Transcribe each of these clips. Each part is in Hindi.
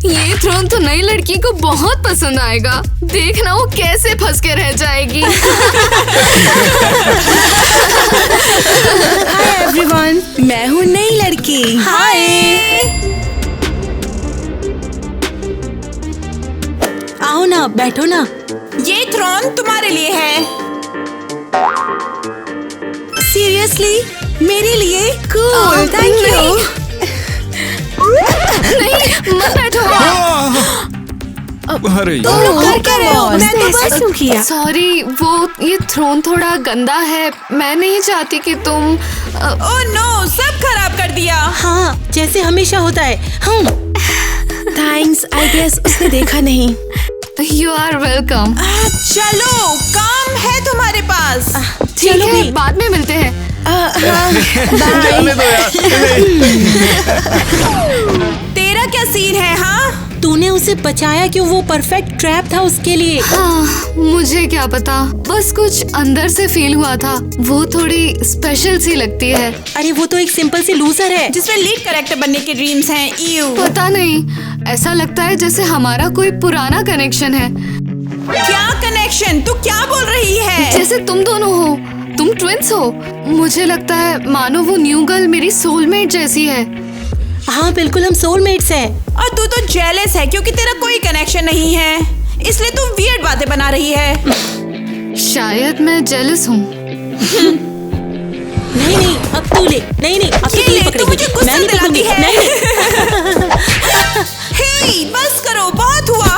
ये थ्रोन तो नई लड़की को बहुत पसंद आएगा। देखना वो कैसे फंस के रह जाएगी। हाय एवरीवन, मैं हूँ नई लड़की। हाय। आओ ना, बैठो ना। ये थ्रोन तुम्हारे लिए है। सीरियसली? मेरे लिए? Cool, thank you. नहीं, मत बैठो। अरे तुम लोग कर क्या रहे हो? मैं तो बस क्यों किया? सॉरी, वो ये थ्रोन थोड़ा गंदा है। मैं नहीं चाहती कि तुम ओह नो, सब खराब कर दिया। हाँ, जैसे हमेशा होता है। थैंक्स, आई गेस उसने देखा नहीं। You are welcome. चलो, काम है तुम्हारे पास। ठीक चलो है, भी। बाद में मिलते हैं। जाने दो यार। तेरा क्या सीन है? हाँ, तूने उसे बचाया क्यों? वो परफेक्ट ट्रैप था उसके लिए। हाँ, मुझे क्या पता, बस कुछ अंदर से फील हुआ था। वो थोड़ी स्पेशल सी लगती है। अरे वो तो एक सिंपल सी लूजर है। जिसमें लीड कैरेक्टर बनने के ड्रीम्स हैं। यू पता नहीं, ऐसा लगता है जैसे हमारा कोई पुराना कनेक्शन है। क्या कनेक्शन? तू क्या बोल रही है? जैसे तुम दोनों हो, तुम ट्विंस हो। मुझे लगता है मानो वो न्यू गर्ल मेरी सोलमेट जैसी है। हाँ बिल्कुल, हम सोलमेट्स हैं। और तू तो जेलस है क्योंकि तेरा कोई कनेक्शन नहीं है, इसलिए तू वियर्ड बातें बना रही है। शायद मैं जेलस हूँ। नहीं नहीं, अब तू ले। नहीं नहीं, अब ये तू ले, पकड़ेगी। तू मुझे गुस्सा मैं नहीं दिलाती पकड़ूंगी। है। नहीं। हे, बस करो, बहुत हुआ।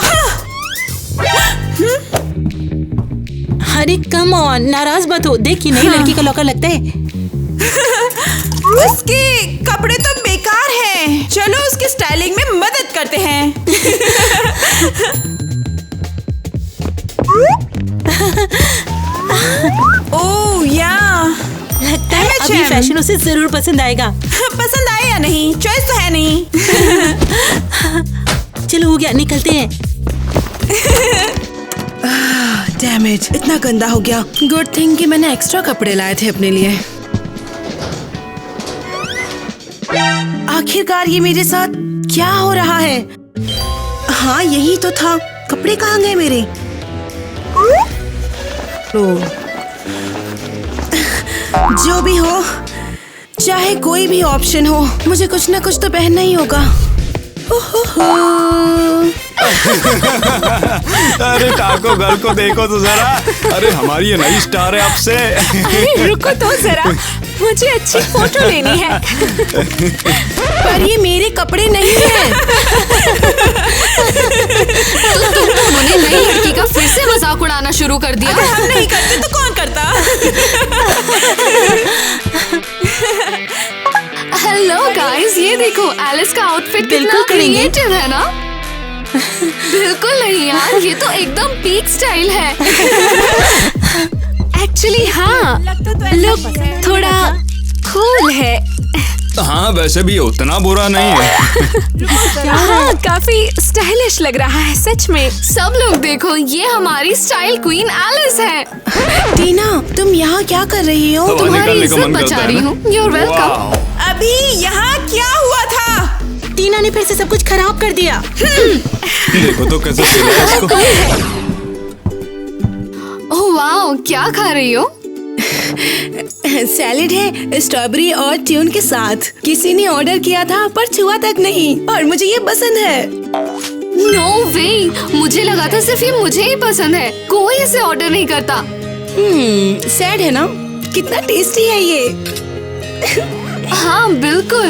अरे कम ऑन, नाराज मत हो। देख, ये नई लड़की का लॉकर लगता है। उसके कपड़े तो बेकार हैं। चलो उसकी स्टाइलिंग में मदद करते हैं। ओह या, लगता है अब ये फैशन उसे जरूर पसंद आएगा। पसंद आए या नहीं, चॉइस तो है नहीं। चलो हो गया, निकलते हैं। डैम इट, इतना गंदा हो गया। गुड थिंग कि मैंने एक्स्ट्रा कपड़े लाए थे अपने लिए। आखिरकार ये मेरे साथ क्या हो रहा है? हाँ यही तो था। कपड़े कहाँ गए मेरे? जो भी हो, चाहे कोई भी ऑप्शन हो, मुझे कुछ ना कुछ तो पहनना ही होगा। अरे टाको गर्ल को देखो तो जरा। अरे हमारी ये नई स्टार है अब से। अरे रुको तो जरा, मुझे अच्छी फोटो लेनी है। पर ये मेरे कपड़े नहीं हैं। तो तुम दोनों ने नई लड़की का फिर से मजाक उड़ाना शुरू कर दिया। अगर हम नहीं करते तो कौन करता? हेलो गाइस, ये देखो एलिस का आउटफिट कितना बिल्कुल करेंगे। क्रिएटिव है ना? बिल्कुल नहीं यार, ये तो एकदम पीक स्टाइल है। एक्चुअली हाँ, लुक थोड़ा कूल है। हाँ वैसे भी उतना बुरा नहीं है। हाँ, काफी स्टाइलिश लग रहा है सच में। सब लोग देखो, ये हमारी स्टाइल क्वीन एलिस है। टीना, तुम यहाँ क्या कर रही हो? हवा तुम्हारी निकालने का इज्जत मन करता बचा है रही ना? हूँ। You're welcome. वाह। अभी यहाँ क्या हुआ था? टीना ने फिर से सब कुछ खराब कर दिया। देखो तो कैसे फील है इसको। ओह वाओ, क्या खा रही हो? सैलेड है, स्ट्रॉबेरी और ट्यून के साथ। किसी ने ऑर्डर किया था पर छुआ तक नहीं, और मुझे ये पसंद है। नो वे, मुझे लगा था सिर्फ ये मुझे ही पसंद है, कोई इसे ऑर्डर नहीं करता। सैड है ना? कितना टेस्टी है ये। हाँ बिल्कुल।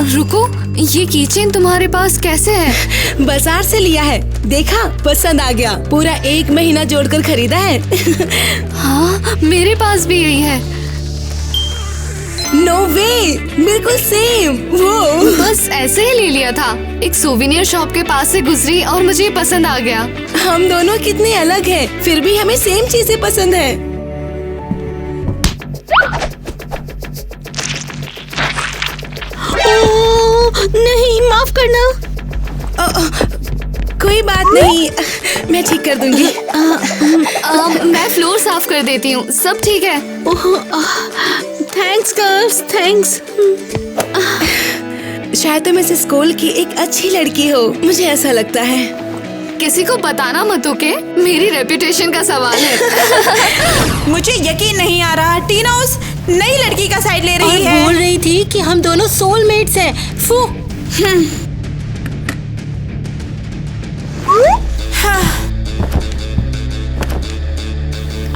रुको, ये कीचेन तुम्हारे पास कैसे है? बाजार से लिया है, देखा पसंद आ गया। पूरा 1 महीना जोड़कर खरीदा है। हाँ, मेरे पास भी यही है। नो वे, बिल्कुल सेम। वो बस ऐसे ही ले लिया था। एक सोविनियर शॉप के पास से गुजरी और मुझे ये पसंद आ गया। हम दोनों कितने अलग हैं, फिर भी हमें सेम चीजें पसंद है। ओह नहीं, माफ करना। कोई बात नहीं, मैं ठीक कर दूंगी। मैं फ्लोर साफ कर देती हूँ, सब ठीक है। Thanks girls, thanks. शायद तुम इस स्कूल की एक अच्छी लड़की हो, मुझे ऐसा लगता है। किसी को बताना मत, ओके? मेरी रेपुटेशन का सवाल है। मुझे यकीन नहीं आ रहा टीना उस नई लड़की का साइड ले रही है। बोल रही थी कि हम दोनों सोलमेट्स हैं। फू। हाँ।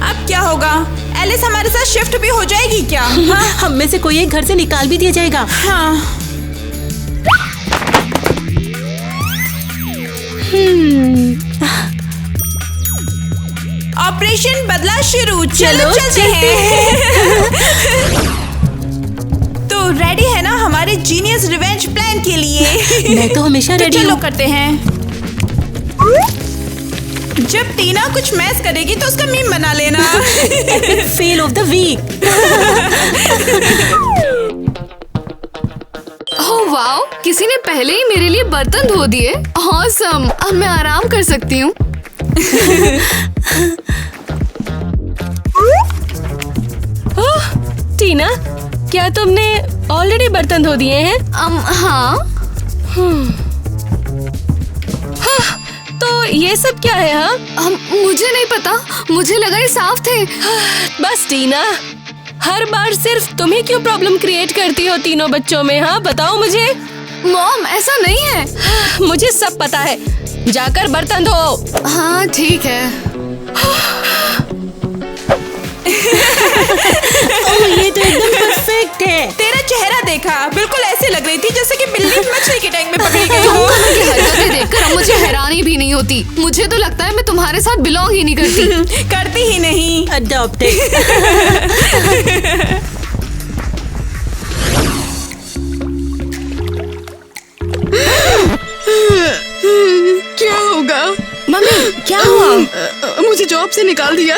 अब क्या होगा? एलिस हमारे साथ शिफ्ट भी हो जाएगी क्या? हाँ? हम में से कोई एक घर से निकाल भी दिया जाएगा। हाँ। ऑपरेशन बदला शुरू। चलो चलते हैं। तो रेडी है ना हमारे जीनियस रिवेंज प्लान के लिए? मैं तो हमेशा रेडी चलो हूँ। करते हैं। जब टीना कुछ मैस करेगी तो उसका मीम बना लेना। Fail of the week. Oh wow, किसी ने पहले ही मेरे लिए बर्तन धो दिए। ऑसम, अब मैं आराम कर सकती हूँ। टीना, क्या तुमने ऑलरेडी बर्तन धो दिए हैं? हाँ। तो ये सब क्या है? हाँ, मुझे नहीं पता, मुझे लगा ये साफ थे। बस टीना, हर बार सिर्फ तुम ही क्यों प्रॉब्लम क्रिएट करती हो तीनों बच्चों में? हाँ बताओ मुझे। मॉम, ऐसा नहीं है। मुझे सब पता है, जाकर बर्तन धो। हाँ ठीक है। ओह, ये तो एकदम परफेक्ट है। तेरा चेहरा देखा, बिल्कुल ऐसे लग रही थी जैसे कि बिल्ली मछली के टैंक में पकड़ी गई हो। तुम्हारी हरकतें देखकर अब मुझे हैरानी भी नहीं होती। मुझे तो लगता है मैं तुम्हारे साथ बिलोंग ही नहीं करती। करती ही नहीं। अडॉप्टेड। क्या होगा? मम्मी, क्या हुआ? मुझे जॉब से निकाल दिया।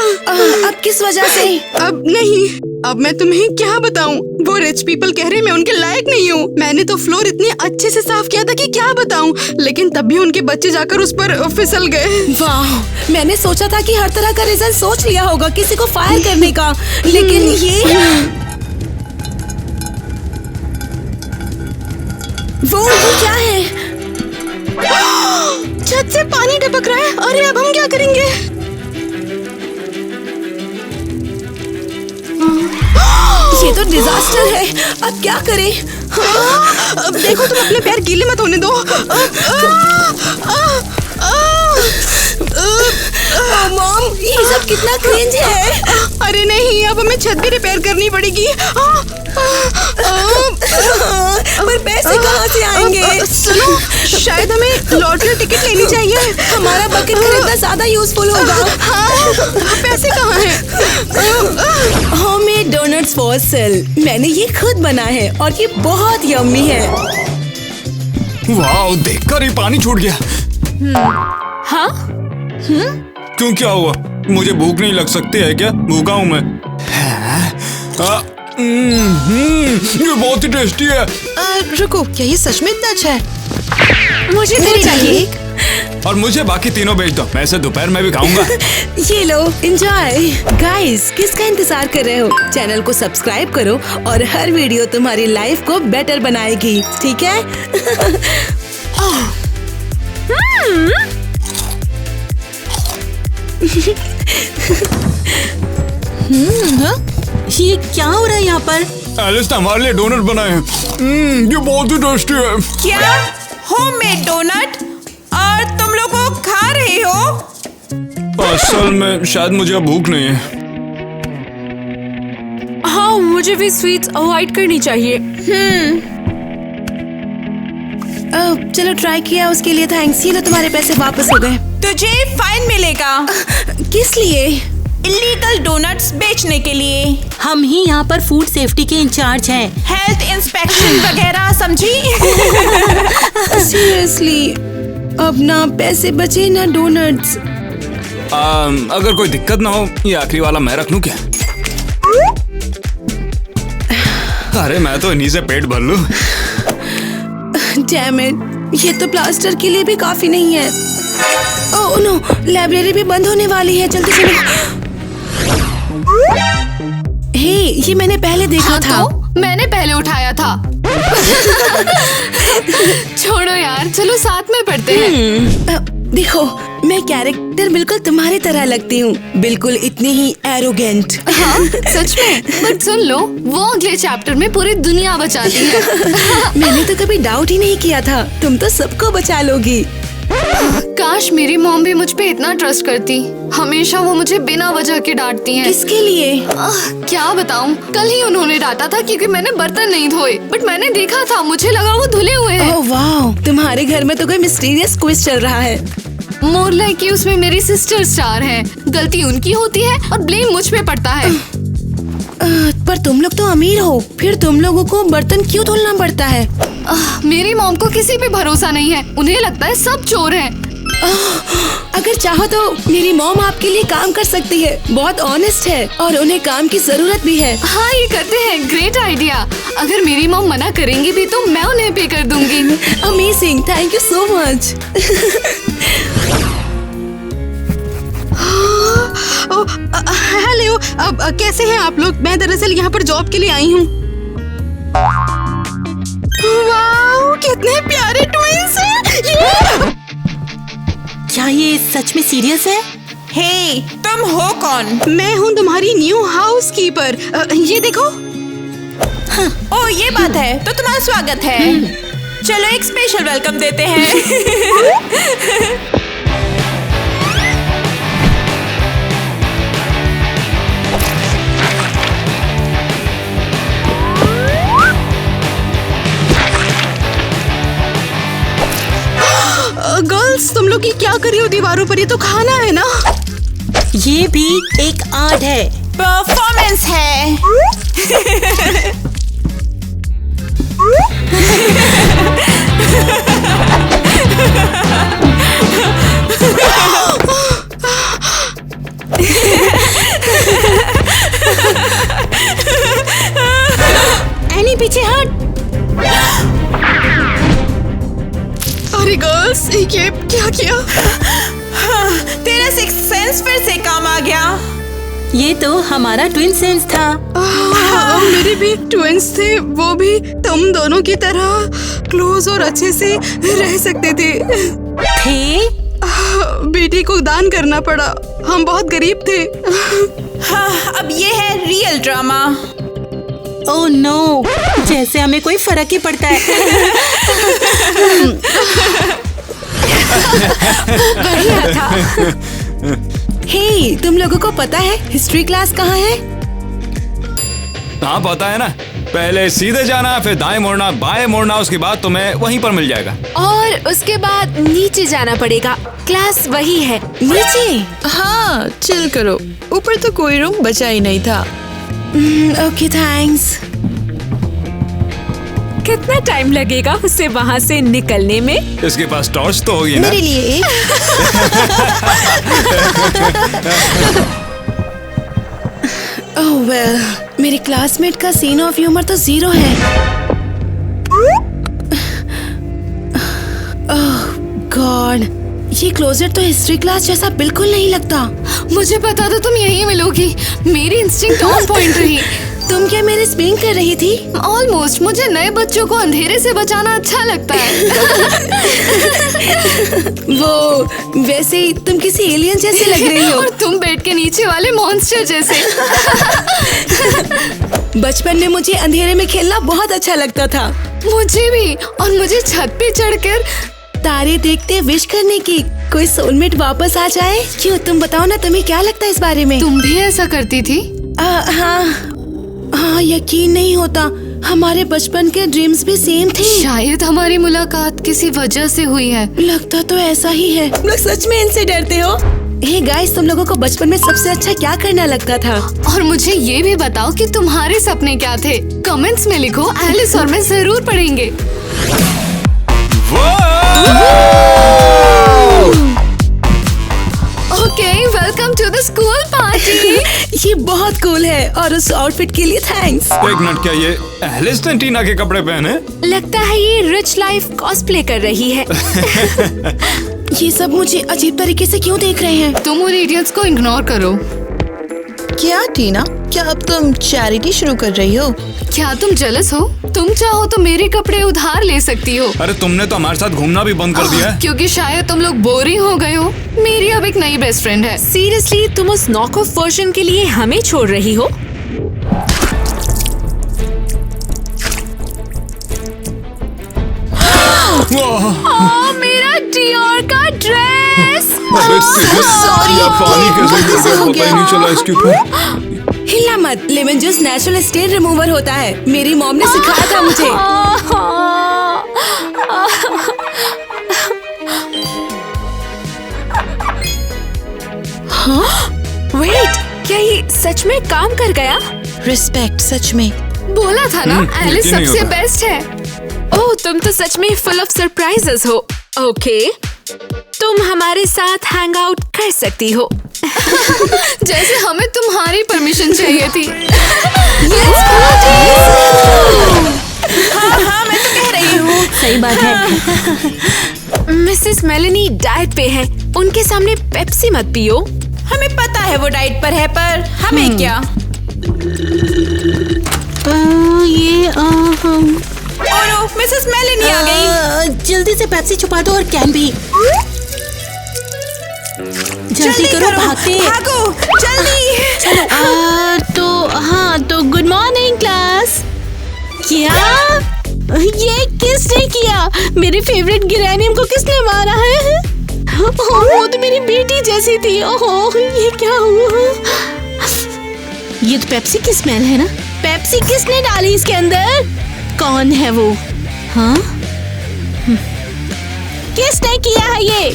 अब किस वजह से? अब नहीं, अब मैं तुम्हें क्या बताऊं? वो रिच पीपल कह रहे मैं उनके लायक नहीं हूँ। मैंने तो फ्लोर इतने अच्छे से साफ किया था कि क्या बताऊं, लेकिन तब भी उनके बच्चे जाकर उस पर फिसल गए। वाह, मैंने सोचा था कि हर तरह का रीजन सोच लिया होगा किसी को फायर करने का, लेकिन ये वो क्या है? छत से पानी टपक रहा है। अरे अब हम क्या करेंगे? ये तो डिजास्टर है। अब क्या करें? अब देखो, तुम अपने पैर गीले मत होने दो। मॉम, ये सब कितना क्रिंज है। अरे नहीं, अब हमें छत भी रिपेयर करनी पड़ेगी। पर पैसे कहाँ से आएंगे? सुनो, शायद हमें लॉटरी टिकट लेनी चाहिए। हमारा बकेट खरीदना ज्यादा यूजफुल होगा। हाँ, पैसे कहाँ हैं? Homemade donuts for sale. मैंने ये खुद बना है और ये बहुत यम्मी है। वाह, देखकर ही पानी छूट गया। हाँ? क्यों, क्या हुआ? मुझे भूख नहीं लग सकती है क्या? भूखा हूँ मैं। ये बहुत ही टेस्टी है। रुको, क्या ये सच में इतना अच्छा है? मुझे भी चाहिए। और मुझे बाकी तीनों भेज दो, मैं इसे दोपहर में भी खाऊंगा। ये लो, एंजॉय। गाइस, किसका इंतजार कर रहे हो? चैनल को सब्सक्राइब करो और हर वीडियो तुम्हारी लाइफ को बेटर बनाएगी, ठीक है? ये क्या हो रहा है यहाँ पर? एलिस ने हमारे लिए डोनट बनाए हैं। ये बहुत ही टेस्टी है। क्या होममेड डोनट? और तुम लोग वो खा रहे हो? असल में शायद मुझे अब भूख नहीं है। हाँ, मुझे भी स्वीट्स अवॉइड करनी चाहिए। चलो, ट्राई किया उसके लिए थैंक्स। ये लो, तुम्हारे पैसे वापस हो गए। तुझे फाइन मिलेगा किस लिए? इलीगल डोनट्स बेचने के लिए। हम ही यहाँ पर फूड सेफ्टी के इंचार्ज हैं। हेल्थ इंस्पेक्शन वगैरह, समझी? सीरियसली, अब ना पैसे बचे ना डोनट्स। अगर कोई दिक्कत ना हो, ये आखिरी वाला मैं रख लूं क्या? अरे मैं तो इन्हीं से पेट भर लूं। डैम इट, ये तो प्लास्टर के लिए भी काफी नहीं है। ओह नो, लाइब्रेरी भी बंद होने वाली है, जल्दी चलो। हे, ये मैंने पहले देखा हाँ था। तो मैंने पहले उठाया था। छोड़ो यार, चलो साथ में पढ़ते हैं। देखो, मैं कैरेक्टर बिल्कुल तुम्हारी तरह लगती हूँ, बिल्कुल इतनी ही एरोगेंट। हाँ सच में, बट सुन लो, वो अगले चैप्टर में पूरी दुनिया बचाती है। मैंने तो कभी डाउट ही नहीं किया था, तुम तो सबको बचा लोगी। काश मेरी मॉम भी मुझ पे इतना ट्रस्ट करती। हमेशा वो मुझे बिना वजह के डांटती हैं। किसके लिए? क्या बताऊं, कल ही उन्होंने डांटा था क्योंकि मैंने बर्तन नहीं धोए, बट मैंने देखा था, मुझे लगा वो धुले हुए हैं। ओह वाह, तुम्हारे घर में तो कोई मिस्टीरियस क्विज चल रहा है। मोर लाइक कि उसमें मेरी सिस्टर स्टार है, गलती उनकी होती है और ब्लेम मुझ पे पड़ता है। पर तुम लोग तो अमीर हो, फिर तुम लोगों को बर्तन क्यों धुलना पड़ता है? मेरी मॉम को किसी पे भरोसा नहीं है, उन्हें लगता है सब चोर हैं। अगर चाहो तो मेरी मॉम आपके लिए काम कर सकती है, बहुत ऑनेस्ट है और उन्हें काम की जरूरत भी है। हाँ ये करते हैं, ग्रेट आइडिया। अगर मेरी मॉम मना करेंगी भी तो मैं उन्हें पे कर दूंगी। Amazing, thank you so much. Hello, अब कैसे हैं आप लोग? मैं दरअसल यहाँ पर जॉब के लिए आई हूँ। वाओ, कितने प्यारे ट्विंस हैं। क्या ये सच में सीरियस है? हे, तुम हो कौन? मैं हूँ तुम्हारी न्यू हाउस कीपर। ये देखो। ओ ये बात है, तो तुम्हारा स्वागत है। चलो एक स्पेशल वेलकम देते हैं। गर्ल्स, तुम लोग ये क्या कर रही हो दीवारों पर? ये तो खाना है ना। ये भी एक आर्ट है। परफॉर्मेंस है। एनी पीछे हट। अरे गर्ल्स, ये क्या किया? तेरा सिक्स सेंस फिर से काम आ गया। ये तो हमारा ट्विन सेंस था। मेरे भी ट्विंस थे, वो भी तुम दोनों की तरह क्लोज और अच्छे से रह सकते थे। बेटी को दान करना पड़ा, हम बहुत गरीब थे। हाँ, अब ये है रियल ड्रामा। ओह नो, जैसे हमें कोई फर्क ही पड़ता है। बढ़िया था। हे, तुम लोगों को पता है हिस्ट्री क्लास कहाँ है? हाँ पता है ना, पहले सीधे जाना, फिर दाएं मुड़ना, बाएं मुड़ना, उसके बाद तुम्हें वहीं पर मिल जाएगा। और उसके बाद नीचे जाना पड़ेगा, क्लास वही है। नीचे? हाँ, चिल करो, ऊपर तो कोई रूम बचा ही नहीं था। Okay thanks. कितना टाइम लगेगा उसे वहाँ से निकलने में? इसके पास टॉर्च तो होगी ना? मेरे लिए एक। ओह वेल, मेरे क्लासमेट का सीन ऑफ ह्यूमर तो 0 है। ओह गॉड, ये क्लोजेट तो हिस्ट्री क्लास जैसा बिल्कुल नहीं लगता। मुझे पता था तुम यहीं मिलोगी, मेरी इंस्टिंक्ट ऑन पॉइंट रही। तुम क्या मेरे स्पिन कर रही थी? ऑलमोस्ट। मुझे नए बच्चों को अंधेरे से बचाना अच्छा लगता है। वो वैसे ही तुम किसी एलियन जैसे लग रही हो। और तुम बेड के नीचे वाले मॉन्स्टर जैसे। बचपन में मुझे अंधेरे में खेलना बहुत अच्छा लगता था। मुझे भी। और मुझे छत पे चढ़कर तारे देखते विश करने की कोई सोलमेट वापस आ जाए। क्यों, तुम बताओ ना, तुम्हें क्या लगता है इस बारे में? तुम भी ऐसा करती थी? हाँ, यकीन नहीं होता, हमारे बचपन के ड्रीम्स भी सेम थे। शायद हमारी मुलाकात किसी वजह से हुई है। लगता तो ऐसा ही है। तुम लोग सच में इनसे डरते हो? हे गाइस, तुम लोगों को बचपन में सबसे अच्छा क्या करना लगता था? और मुझे ये भी बताओ कि तुम्हारे सपने क्या थे। कमेंट्स में लिखो, एलिस और मैं जरूर पढ़ेंगे। Okay, welcome to the school party. ये बहुत कूल है और उस आउटफिट के लिए थैंक्स। एक मिनट, क्या ये एलिस ने टीना के कपड़े पहने? लगता है ये रिच लाइफ कॉस्प्ले कर रही है। ये सब मुझे अजीब तरीके से क्यों देख रहे हैं? तुम उन इडियट्स को इग्नोर करो। क्या टीना, क्या अब तुम चैरिटी शुरू कर रही हो? क्या तुम जेलस हो? तुम चाहो तो मेरे कपड़े उधार ले सकती हो। अरे तुमने तो हमारे साथ घूमना भी बंद कर दिया है। क्योंकि शायद तुम लोग बोरिंग हो गए हो। मेरी अब एक नई बेस्ट फ्रेंड है। सीरियसली तुम उस नॉक ऑफ वर्जन के लिए हमें छोड़ रही हो? मेरा डियोर का ड्रेस। पानी कैसे पता ही नहीं चला इसके ऊपर। हिला मत, lemon juice natural stain remover होता है। मेरी मॉम ने सिखाया था मुझे। वेट, क्या ये सच में काम कर गया? रिस्पेक्ट, सच में। बोला था ना, एलिस यकीन नहीं सबसे होता। बेस्ट है। ओह, तुम तो सच में फुल ऑफ सरप्राइजेस हो। ओके, तुम हमारे साथ हैंग आउट कर सकती हो। जैसे हमें तुम्हारी परमिशन चाहिए थी। हाँ, मैं तो कह रही हूँ। सही बात है। मिसेस मेलेनी डाइट पे है, उनके सामने पेप्सी मत पियो। हमें पता है वो डाइट पर है, पर हमें क्या? ओह नो, मिसेस मेलेनी आ गई। जल्दी से पेप्सी छुपा दो और कैन भी। जल्दी करो, भागते हैं। भागो, जल्दी। तो गुड मॉर्निंग क्लास। क्या? ये किसने किया? मेरे फेवरेट गिरेनियम को किसने मारा है? वो तो मेरी बेटी जैसी थी। ओह, ये क्या हुआ? ये तो पेप्सी की स्मेल है ना? पेप्सी किसने डाली इसके अंदर? कौन है वो? हाँ, किसने किया है ये?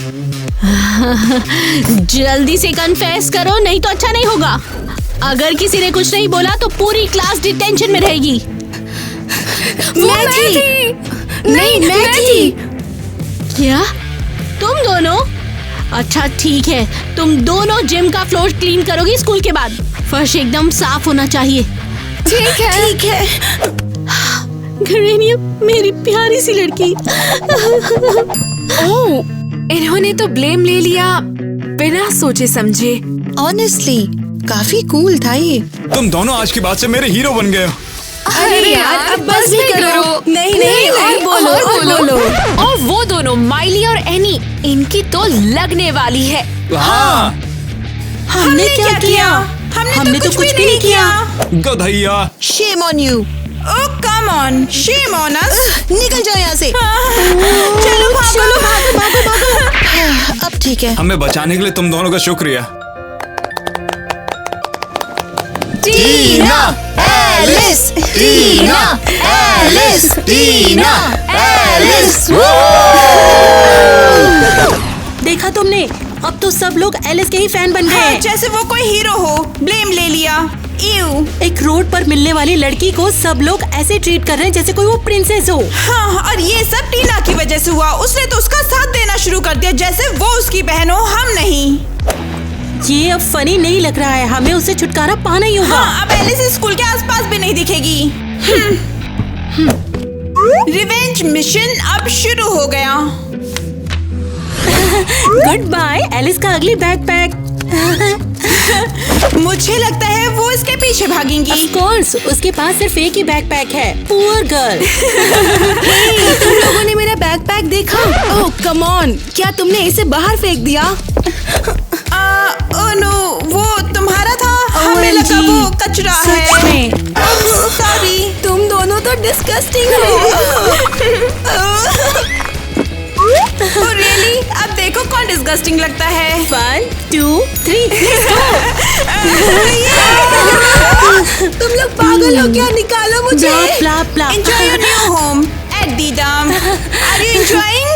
जल्दी से कन्फेस करो, नहीं तो अच्छा नहीं होगा। अगर किसी ने कुछ नहीं बोला तो पूरी क्लास डिटेंशन में रहेगी। मैं थी। नहीं, मैं थी। क्या? तुम दोनों? अच्छा ठीक है, तुम दोनों जिम का फ्लोर क्लीन करोगी स्कूल के बाद। फर्श एकदम साफ होना चाहिए। ठीक है। ठीक है। गिरेनियम, मेरी प्यारी सी लड़की। ओह, इन्होंने तो ब्लेम ले लिया बिना सोचे समझे। ऑनेस्टली काफी कूल था ये। तुम दोनों आज के बाद से मेरे हीरो बन गए हो। अरे यार, अब बस भी करो। नहीं, और बोलो, और और बोलो। बोलो। और वो दोनों माइली और एनी, इनकी तो लगने वाली है। हाँ, हमने क्या किया? हमने तो कुछ भी नहीं किया। गधैया। Shame on you. Oh come on, shame on us. निकल जाओ यहाँ से। चलो भागो। अब ठीक है। हमें बचाने के लिए तुम दोनों का शुक्रिया। टीना, एलिस, टीना, एलिस, टीना, एलिस। देखा तुमने, अब तो सब लोग एलिस के ही फैन बन गए हाँ, हैं। जैसे वो कोई हीरो हो, ब्लेम ले लिया। Ew। एक रोड पर मिलने वाली लड़की को सब लोग ऐसे ट्रीट कर रहे हैं जैसे कोई वो प्रिंसेस हो। हाँ, और ये सब टीना की वजह से हुआ। उसने तो उसका साथ देना शुरू कर दिया जैसे वो उसकी बहन हो, हम नहीं। ये अब फनी नहीं लग रहा है, हमें उससे छुटकारा पाना ही होगा। हाँ, अब एलिस स्कूल के आसपास भी नहीं दिखेगी। रिवेंज मिशन अब शुरू हो गया। गुड बाय एलिस का अगली बैकपैक। मुझे लगता है वो इसके पीछे भागेंगी। Of course, उसके पास सिर्फ एक ही बैकपैक है। Poor girl. तुम लोगों ने मेरा बैकपैक देखा? ओह कम ऑन, क्या तुमने इसे बाहर फेंक दिया? ओह नो, वो तुम्हारा था। हमें लगा वो कचरा है। सच में? सॉरी। तुम दोनों तो डिस्गस्टिंग हो। Oh really? अब देखो कौन डिस्गस्टिंग लगता है। 1, 2, 3 तुम लोग पागल हो क्या? निकालो मुझे। Enjoy your new home at Didam. Are you enjoying?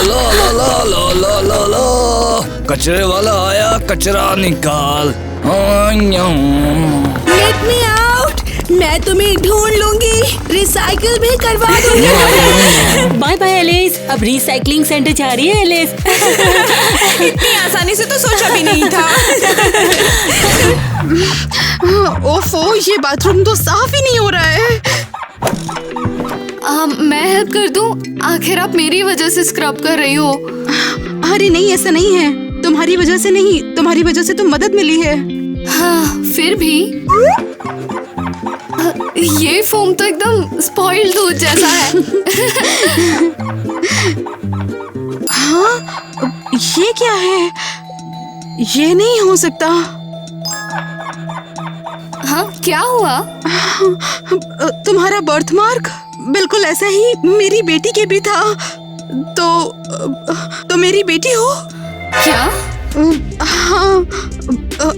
ला कचरे वाला आया, कचरा निकाल। लेट मी आउट, मैं तुम्हें ढूंढ लूंगी, रिसाइकिल भी करवा दूंगी। बाय बाय एलिस, अब रिसाइकलिंग सेंटर जा रही है एलिस। इतनी आसानी से तो सोचा भी नहीं था। ओफो, ये बाथरूम तो साफ ही नहीं हो रहा है। मैं हेल्प कर दूं? आखिर आप मेरी वजह से स्क्रब कर रही हो। अरे नहीं, ऐसा नहीं है। तुम्हारी वजह से नहीं, तुम्हारी वजह से तो मदद मिली है। हाँ, फिर भी ये फोम तो एकदम स्पॉइल्ड दूध जैसा है। हाँ, ये क्या है? ये नहीं हो सकता। हाँ, क्या हुआ? तुम्हारा बर्थमार्क बिल्कुल ऐसा ही मेरी बेटी के भी था। तो मेरी बेटी हो? क्या? हाँ,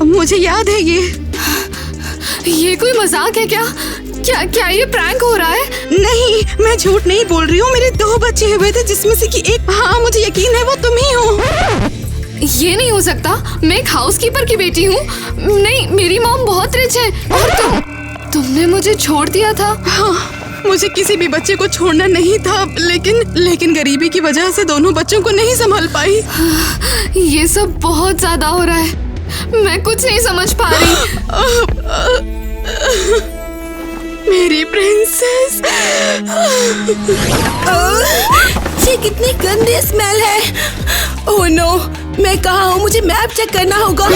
मुझे याद है ये कोई मजाक है क्या? क्या ये प्रैंक हो रहा है? नहीं, मैं झूठ नहीं बोल रही हूँ। मेरे 2 बच्चे हुए थे जिसमें से कि एक, हाँ मुझे यकीन है वो तुम ही हो। ये नहीं हो सकता। मैं एक हाउसकीपर की बेटी हूँ। नहीं, मेरी मॉम बहुत रिच है। और तुमने मुझे छोड़ दिया था। हाँ, मुझे किसी भी बच्चे को छोड़ना नहीं था, लेकिन गरीबी की वजह से दोनों बच्चों को नहीं संभाल पाई। ये सब बहुत ज्यादा हो रहा है। मैं कुछ नहीं समझ पा रही। मेरी प्रिंसेस। ये कितनी गंदी स्मेल है। ओह नो, मैं कहाँ हूँ? मुझे मैप चेक करना होगा।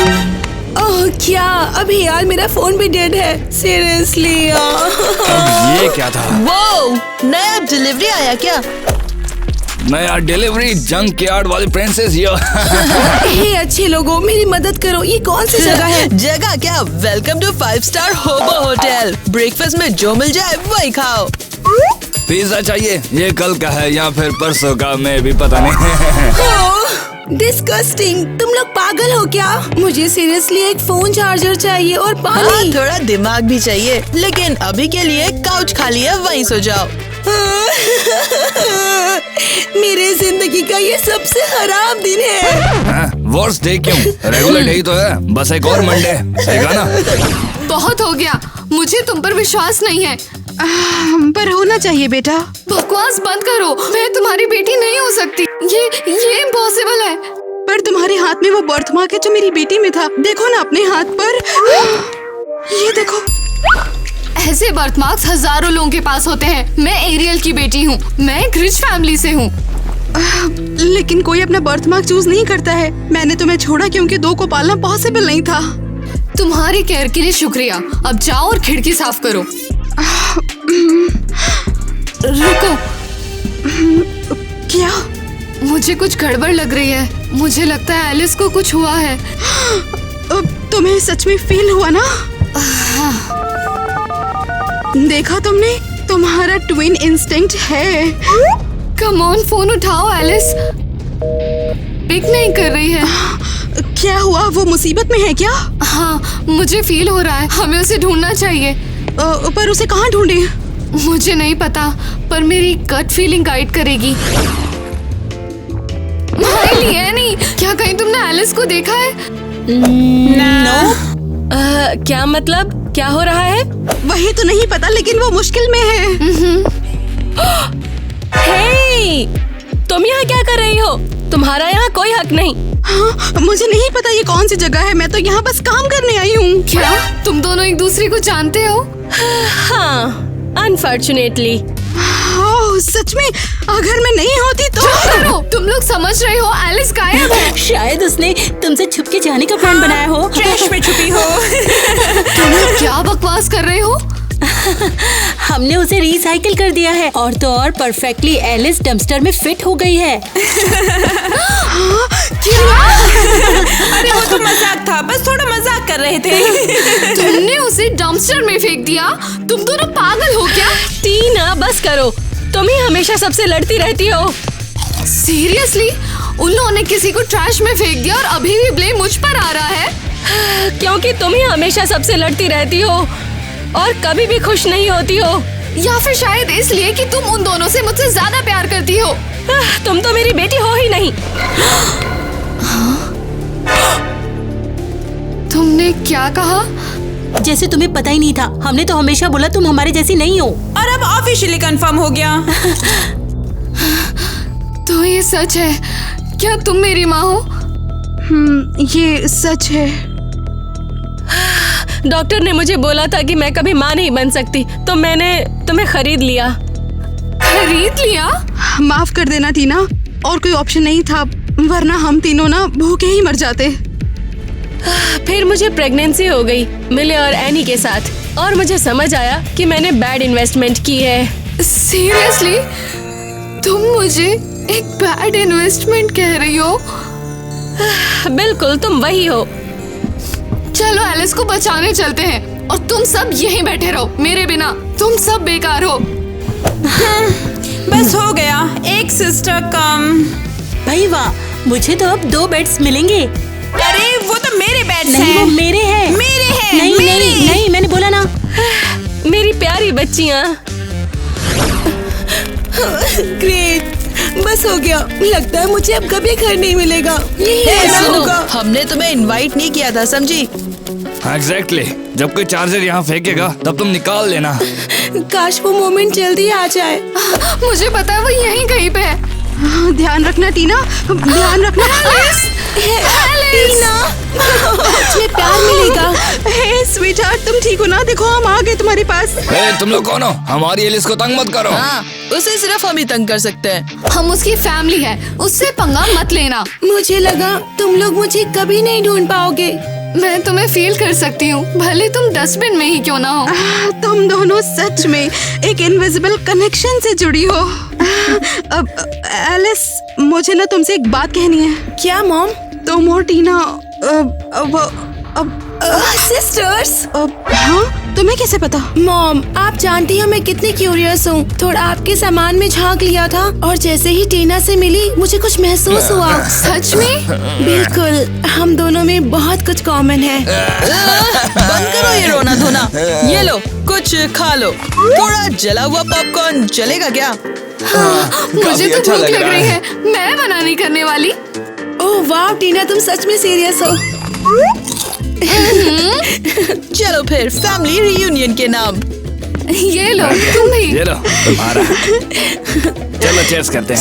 ओह क्या, अभी यार मेरा फोन भी डेड है। सीरियसली अब ये क्या था? वो नया डिलीवरी आया क्या? नया डिलीवरी जंक यार्ड वाली प्रिंसेस यो। हे अच्छे लोगों, मेरी मदद करो। ये कौन सी जगह है? जगह क्या? वेलकम टू 5 स्टार होबो होटल। ब्रेकफास्ट में जो मिल जाए वही खाओ। पिज्जा चाहिए? ये कल का है या फिर परसों का, मैं भी पता नहीं। डिस्गस्टिंग, तुम लोग पागल हो क्या? मुझे सीरियसली एक फोन चार्जर चाहिए और पानी। हाँ, थोड़ा दिमाग भी चाहिए, लेकिन अभी के लिए काउच खाली है, वहीं सो जाओ। मेरे जिंदगी का ये सबसे खराब दिन है। वर्स्ट डे क्यों? रेगुलर डे ही तो है, बस एक और मंडे। सही कहा ना? बहुत हो गया। मुझे तुम पर विश्वास नहीं है। पर होना चाहिए बेटा। बकवास बंद करो। मैं तुम्हारी बेटी नहीं हो सकती। ये इम्पॉसिबल है। पर तुम्हारे हाथ में वो बर्थमार्क है जो मेरी बेटी में था। देखो ना अपने हाथ पर। ये देखो। ऐसे बर्थमार्क्स हजारों लोगों के पास होते हैं। मैं एरियल की बेटी हूँ। मैं एक रिच फैमिली से हूँ। लेकिन कोई अपना बर्थमार्क चूज नहीं करता है। मैंने तुम्हें छोड़ा क्योंकि 2 को पालना पॉसिबल नहीं था। तुम्हारी केयर के लिए शुक्रिया। अब जाओ और खिड़की साफ करो। रुको। क्या? मुझे कुछ गड़बड़ लग रही है। मुझे लगता है एलिस को कुछ हुआ है। तुम्हें सच में फील हुआ ना? देखा तुमने? तुम्हारा ट्विन इंस्टिंक्ट है। कम ऑन, फोन उठाओ। एलिस पिक नहीं कर रही है। क्या हुआ? वो मुसीबत में है क्या? हाँ, मुझे फील हो रहा है। हमें उसे ढूंढना चाहिए। पर उसे कहाँ ढूंढे? मुझे नहीं पता, पर मेरी गट फीलिंग गाइड करेगी। भाई लियानी, क्या कहीं तुमने एलिस को देखा है? क्या मतलब? क्या हो रहा है? वही तो नहीं पता, लेकिन वो मुश्किल में है। हे, तुम यहाँ क्या कर रही हो? तुम्हारा यहाँ कोई हक नहीं। हाँ, मुझे नहीं पता ये कौन सी जगह है। मैं तो यहाँ बस काम करने आई हूँ। क्या तुम दोनों एक दूसरे को जानते हो? हाँ, अनफॉर्चुनेटली। सच में? अगर मैं नहीं होती तो? करो, तुम लोग समझ रहे हो एलिस गायब है। शायद उसने तुमसे छुप के जाने का प्लान बनाया हो। ट्रैश में छुपी हो। तुम लोग क्या बकवास कर रहे हो? हमने उसे रिसाइकिल कर दिया है और तो और परफेक्टली एलिस डंपस्टर में फिट हो गई है। अरे वो तो मजाक था, बस थोड़ा मजाक कर रहे थे। तुमने उसे डंपस्टर में फेंक दिया? तुम दोनों पागल हो क्या? टीना बस करो, तुम ही हमेशा सबसे लड़ती रहती हो। सीरियसली? उन लोगों ने किसी को ट्रैश में फेंक दिया और अभी भी ब्लेम मुझ पर आ रहा है? क्योंकि तुम ही हमेशा सबसे लड़ती रहती हो और कभी भी खुश नहीं होती हो। या फिर शायद इसलिए कि तुम उन दोनों से मुझसे ज्यादा प्यार करती हो। तुम तो मेरी बेटी हो ही नहीं। तुमने क्या कहा? जैसे तुम्हें पता ही नहीं था। हमने तो हमेशा बोला तुम हमारे जैसी नहीं हो। और अब ऑफिशियली कंफर्म हो गया। तो ये सच है? क्या तुम मेरी माँ हो? ये सच है। डॉक्टर ने मुझे बोला था कि मैं कभी माँ नहीं बन सकती, तो मैंने तुम्हें खरीद लिया। खरीद लिया? माफ कर देना टीना, और कोई ऑप्शन नहीं था, वरना हम तीनों ना भूखे ही मर जाते। फिर मुझे प्रेगनेंसी हो गई मिले और एनी के साथ, और मुझे समझ आया कि मैंने बैड इन्वेस्टमेंट की है। सीरियसली? तुम मुझे एक बैड इन्वेस्टमेंट कह रही हो? बिल्कुल, तुम वही हो। चलो एलिस को बचाने चलते हैं, और तुम सब यहीं बैठे रहो मेरे बिना। तुम सब बेकार हो। बस हो गया, एक सिस्टर कम। भाई वाह, मुझे तो अब 2 बेड्स मिलेंगे। अरे वो तो मेरे बेड्स नहीं, हैं। वो मेरे हैं। मेरे हैं। नहीं मेरे। नहीं नहीं, मैंने बोला ना। मेरी प्यारी बच्चियाँ। ग्रेट, बस हो गया। लगता है मुझे अब कभी घर नहीं मिलेगा। यही रहना सुनो, होगा। हमने तुम्हें इनवाइट नहीं किया था, समझी? एग्जैक्टली। जब कोई चार्जर यहाँ फेंकेगा तब तुम निकाल लेना। काश वो मोमेंट जल्दी आ जाए। मुझे पता है वो यहीं कहीं पे है। ध्यान रखना टीना, ध्यान रखना। टीना, मुझे प्यार मिलेगा। हे स्वीटहार्ट, तुम ठीक हो ना? देखो हम आ गए तुम्हारे पास। तुम लोग कौन हो? हमारी एलिस को तंग मत करो। हाँ, उसे सिर्फ हम ही तंग कर सकते हैं। हम उसकी फैमिली है, उससे पंगा मत लेना। मुझे लगा तुम लोग मुझे कभी नहीं ढूंढ पाओगे। मैं तुम्हें फील कर सकती हूँ, भले तुम डस्टबिन में ही क्यों ना हो। तुम दोनों सच में एक इनविजिबल कनेक्शन से जुड़ी हो। अब एलिस, मुझे ना तुमसे एक बात कहनी है। क्या मॉम? तुम और टीना सिस्टर्स? हाँ, तुम्हें कैसे पता? मॉम, आप जानती हो मैं कितनी क्यूरियस हूँ। थोड़ा आपके सामान में झांक लिया था, और जैसे ही टीना से मिली मुझे कुछ महसूस हुआ। सच में? बिल्कुल, हम दोनों में बहुत कुछ कॉमन है। बंद करो ये रोना धोना। ये लो, कुछ खा लो। थोड़ा जला हुआ पॉपकॉर्न चलेगा क्या? मुझे तो अच्छा भूख लग लग रहा रही है। है। मैं बनाने करने वाली। ओह वाह टीना, तुम सच में सीरियस हो? चलो फिर, फैमिली रियूनियन के नाम। ये लो, तुम भी। ये लो तुम्हारा। चलो चेयर्स करते हैं।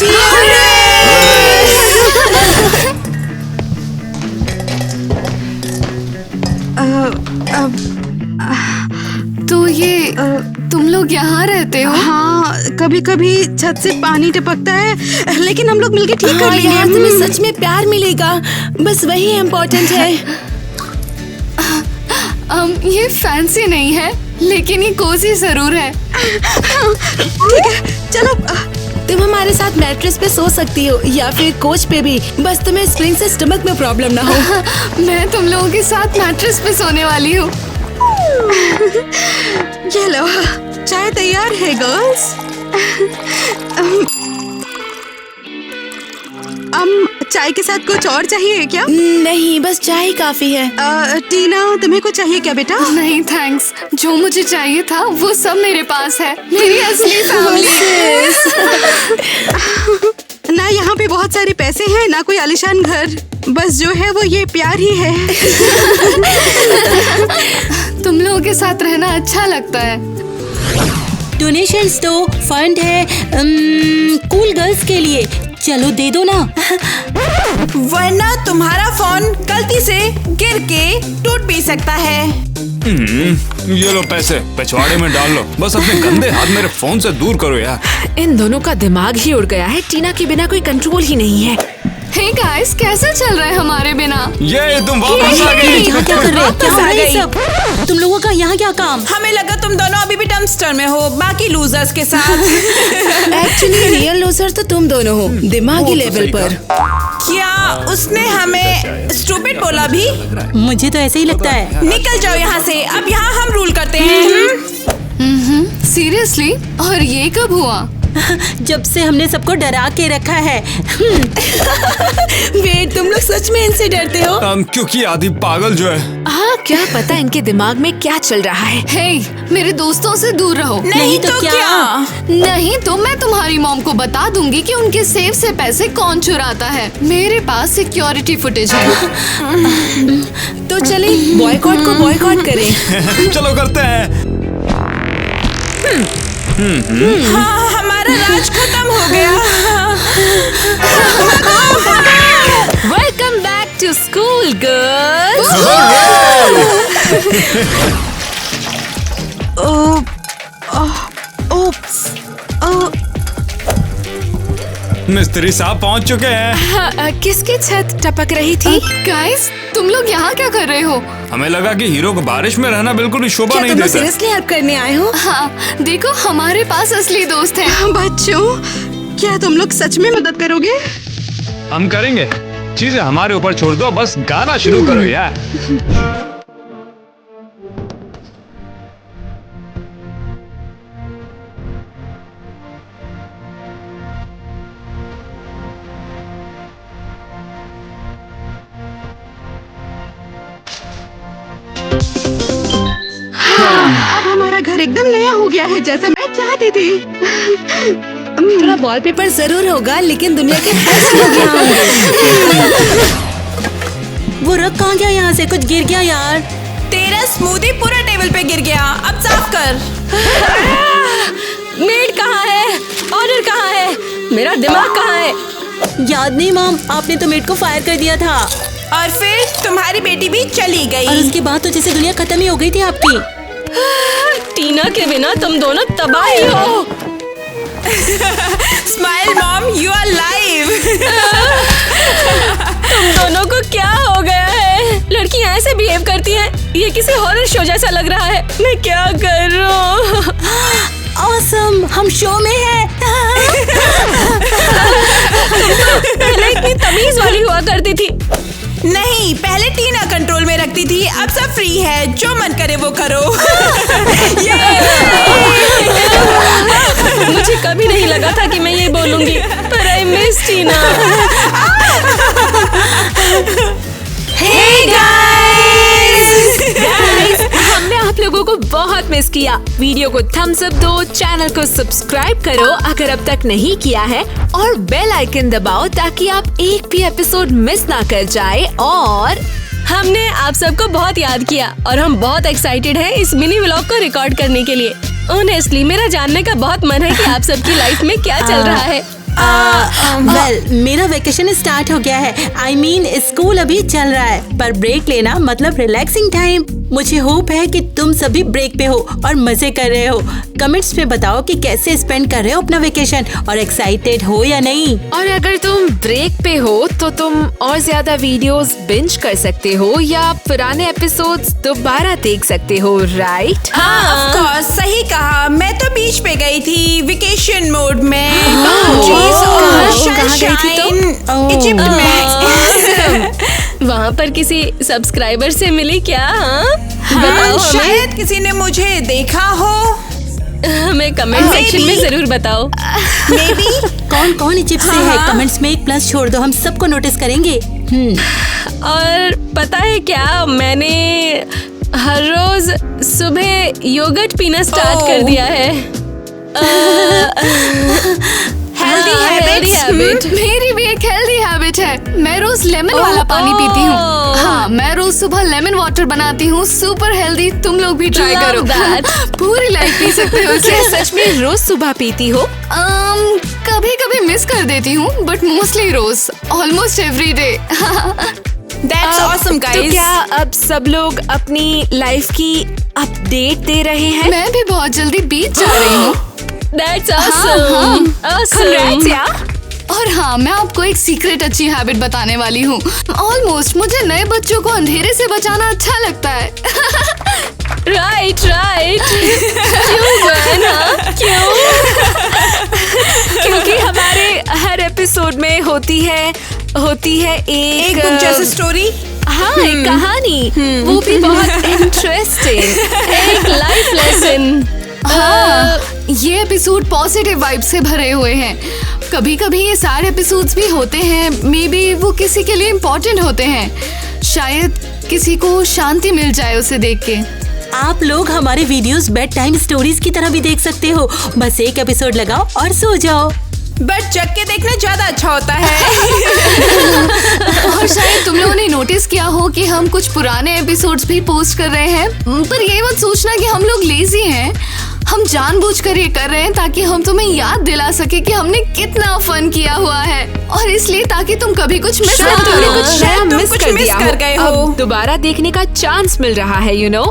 तो ये तुम लोग यहाँ रहते हो? हाँ, कभी कभी छत से पानी टपकता है, लेकिन हम लोग मिलके ठीक कर हाँ, लेंगे। यहाँ तुम्हें सच में प्यार मिलेगा, बस वही इम्पोर्टेंट है। ये फैंसी नहीं है, लेकिन ये कोजी जरूर है। ठीक है, चलो। तुम हमारे साथ मैट्रेस पे सो सकती हो, या फिर कोच पे भी, बस तुम्हें स्प्रिंग से स्टमक में प्रॉब्लम ना हो। मैं तुम लोगों के साथ मैट्रेस पे सोने वाली हूँ। ये लो, चाय तैयार है गर्ल्स। चाय के साथ कुछ और चाहिए क्या? नहीं, बस चाय ही काफी है। टीना, तुम्हें कुछ चाहिए क्या बेटा? नहीं थैंक्स, जो मुझे चाहिए था वो सब मेरे पास है। मेरी असली फैमिली। ना यहाँ पे बहुत सारे पैसे हैं, ना कोई आलीशान घर, बस जो है वो ये प्यार ही है। तुम लोगों के साथ रहना अच्छा लगता है। डोनेशंस तो फंड है कूल गर्ल्स के लिए, चलो दे दो ना। वरना तुम्हारा फोन गलती से गिर के टूट भी सकता है। ये लो पैसे, पिछवाड़े में डाल लो। बस अपने गंदे हाथ मेरे फोन से दूर करो यार। इन दोनों का दिमाग ही उड़ गया है। टीना के बिना कोई कंट्रोल ही नहीं है। हे गाइस, कैसा चल रहा है हमारे बिना? ये तुम वापस आ गई। यहाँ क्या कर रहे हो? क्या हो रहा है गई। सब? तुम लोगों का यहाँ क्या काम? हमें लगा तुम दोनों अभी भी डम्पस्टर में हो, बाकी लूजर्स के साथ। एक्चुअली रियल लूजर तो तुम दोनों हो, दिमागी लेवल पर। क्या उसने हमें स्टूपिड बोला भी? मुझे तो ऐसे ही लगता है। निकल जाओ यहाँ से, अब यहाँ हम रूल करते हैं। सीरियसली? और ये कब हुआ? जब से हमने सबको डरा के रखा है। वेट, तुम लोग सच में इनसे डरते हो? क्योंकि आदि पागल जो है। हाँ, क्या पता इनके दिमाग में क्या चल रहा है। हे, मेरे दोस्तों से दूर रहो। नहीं तो क्या? नहीं तो मैं तुम्हारी मॉम को बता दूंगी कि उनके सेव से पैसे कौन चुराता है। मेरे पास सिक्योरिटी फुटेज है। तो चले बॉयकॉट को बॉयकॉट करें। चलो करते हैं। हाँ, हमारा राज खत्म हो गया। Welcome back to school girls. मिस्त्री साहब पहुंच चुके हैं। किसकी छत टपक रही थी? गाइस, तुम लोग यहाँ क्या कर रहे हो? हमें लगा कि हीरो को बारिश में रहना बिल्कुल भी शोभा क्या नहीं तुम लोग देता। सीरियसली हेल्प करने आए हो? हाँ, देखो हमारे पास असली दोस्त है। बच्चों, क्या तुम लोग सच में मदद करोगे? हम करेंगे, चीजें हमारे ऊपर छोड़ दो, बस गाना शुरू करो यार। अब हमारा घर एकदम नया हो गया है, जैसा मैं चाहती थी। थोड़ा वॉलपेपर जरूर होगा, लेकिन दुनिया के बेस्ट लोग यहाँ होंगे। वो रख कहाँ गया यहाँ से? कुछ गिर गया यार। तेरा स्मूदी पूरा टेबल पे गिर गया, अब साफ कर। मेड कहाँ है? ऑर्डर कहाँ है? मेरा दिमाग कहाँ है? याद नहीं मॉम, आपने तो मेड को फायर कर दिया था और फिर तुम्हारी बेटी भी चली और गई। उसके बाद तो जैसे दुनिया खत्म ही हो गई थी आपकी। टीना के बिना तुम दोनों तबाह ही हो। Smile mom, you are live. तुम दोनों को क्या हो गया है? लड़कियां ऐसे बिहेव करती हैं? ये किसी हॉरर शो जैसा लग रहा है। मैं क्या कर रहा हूँ? ऑसम, हम शो में हैं। पहले इतनी तमीज वाली हुआ करती थी। नहीं, पहले टीना कंट्रोल में रखती थी, अब सब फ्री है, जो मन करे वो करो। मुझे कभी नहीं लगा था कि मैं ये बोलूंगी, पर I miss Tina. Hey guys! हमने आप लोगों को बहुत मिस किया। वीडियो को थम्स अप दो, चैनल को सब्सक्राइब करो अगर अब तक नहीं किया है, और बेल आइकन दबाओ ताकि आप एक भी एपिसोड मिस ना कर जाए। और हमने आप सबको बहुत याद किया और हम बहुत एक्साइटेड हैं इस मिनी व्लॉग को रिकॉर्ड करने के लिए। ऑनेस्टली मेरा जानने का बहुत मन है कि आप सबकी लाइफ में क्या चल रहा है। मेरा वेकेशन स्टार्ट हो गया है। I mean, स्कूल अभी चल रहा है, पर ब्रेक लेना मतलब रिलैक्सिंग टाइम। मुझे होप है कि तुम सभी ब्रेक पे हो और मजे कर रहे हो। कमेंट्स में बताओ कि कैसे स्पेंड कर रहे हो अपना वेकेशन और एक्साइटेड हो या नहीं। और अगर तुम ब्रेक पे हो तो तुम और ज्यादा वीडियोस बिंज कर सकते हो या पुराने एपिसोड्स दोबारा देख सकते हो, राइट? हाँ, ऑफ कोर्स, सही कहा। मैं तो बीच पे गई थी वेकेशन मोड में। कहाँ गई थी तुम? इजिप्ट में। वहाँ पर किसी सब्सक्राइबर से मिली क्या? हाँ, शायद किसी ने मुझे देखा हो। हमें कमेंट सेक्शन में जरूर बताओ। May be. कौन कौन इजिप्ट से है? कमेंट्स में एक प्लस छोड़ दो, हम सबको नोटिस करेंगे। और पता है क्या, मैंने हर रोज सुबह योगर्ट पीना स्टार्ट कर दिया है। Healthy habit. मेरी भी एक हेल्दी हैबिट है। मैं रोज लेमन वाला पानी पीती हूँ। हाँ, मैं रोज सुबह लेमन वाटर बनाती हूँ, सुपर हेल्दी। तुम लोग भी ट्राई Love करो। that. पूरी लाइफ पी सकते हो क्या इसे। सच में रोज सुबह पीती हो? कभी कभी मिस कर देती हूँ, बट मोस्टली रोज, almost every day. That's awesome, तो guys. क्या अब सब लोग अपनी लाइफ की अपडेट दे रहे हैं? मैं भी बहुत जल्दी बीत जा रही हूँ। That's हाँ, awesome. Awesome. Congrats, यार। और हाँ, मैं आपको एक सीक्रेट अच्छी हैबिट बताने वाली हूँ। ऑलमोस्ट मुझे नए बच्चों को अंधेरे से बचाना अच्छा लगता है। राइट क्यों बहना? क्यों? क्योंकि हमारे हर एपिसोड में होती है एक बुक जैसी स्टोरी। हाँ, एक कहानी, वो भी बहुत इंटरेस्टिंग, एक लाइफ लेसन। हाँ, ये एपिसोड पॉजिटिव वाइब से भरे हुए हैं। कभी कभी ये सारे एपिसोड्स भी होते हैं, मे बी वो किसी के लिए इम्पोर्टेंट होते हैं। शायद किसी को शांति मिल जाए उसे देख के। आप लोग हमारे वीडियोस बेड टाइम स्टोरीज की तरह भी देख सकते हो। बस एक एपिसोड लगाओ और सो जाओ। बट जग के देखना ज्यादा अच्छा होता है। और शायद तुम लोगों ने नोटिस किया हो कि हम कुछ पुराने एपिसोड्स भी पोस्ट कर रहे हैं, पर ये मत सोचना कि हम लोग लेजी हैं। हम जानबूझकर ये कर रहे हैं ताकि हम तुम्हें याद दिला सके कि हमने कितना फन किया हुआ है, और इसलिए ताकि तुम कभी कुछ मिस ना करो। शायद तुम कुछ मिस कर गए हो। अब दोबारा देखने का चांस मिल रहा है, यू नो।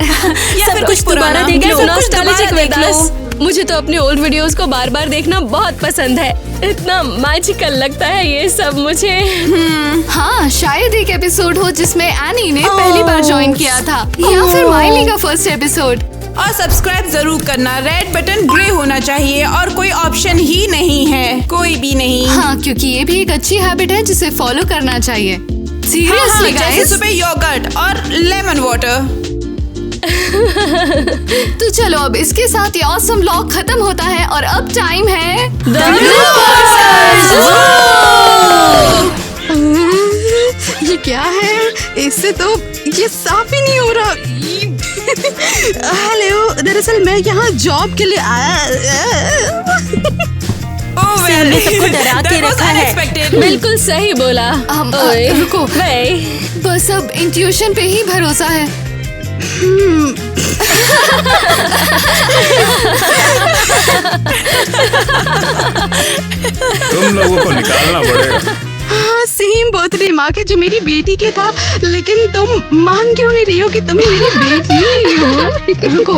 या फिर कुछ दोबारा देख लो। नॉस्टैल्जिक देख लो। मुझे तो अपने ओल्ड वीडियोस को बार बार देखना बहुत पसंद है। इतना मैजिकल लगता है ये सब मुझे। हाँ, शायद एक एपिसोड हो जिसमें एनी ने पहली बार ज्वाइन किया था, या फिर माइली का फर्स्ट एपिसोड। और सब्सक्राइब जरूर करना। रेड बटन ग्रे होना चाहिए और कोई ऑप्शन ही नहीं है, कोई भी नहीं। हाँ, क्योंकि ये भी एक अच्छी हैबिट है जिसे फॉलो करना चाहिए। सीरियसली जैसे गाइस। सुबह योगर्ट और लेमन वाटर। तो चलो अब इसके साथ ये ऑसम व्लॉग खत्म होता है और अब टाइम है ये क्या है? इससे तो ये साफ ही नहीं हो रहा। हेलो, दरअसल मैं यहाँ जॉब के लिए हमने सबको डरा के रखा है। बिल्कुल सही बोला। ओए, रुको, भाई बस अब इंट्यूशन पे ही भरोसा है। तुम लोगों को निकालना पड़ेगा। हाँ, सेम बर्थडे मार्क है जो मेरी बेटी के था, लेकिन तुम मान क्यों नहीं रही हो कि तुम मेरी बेटी हो? रुको,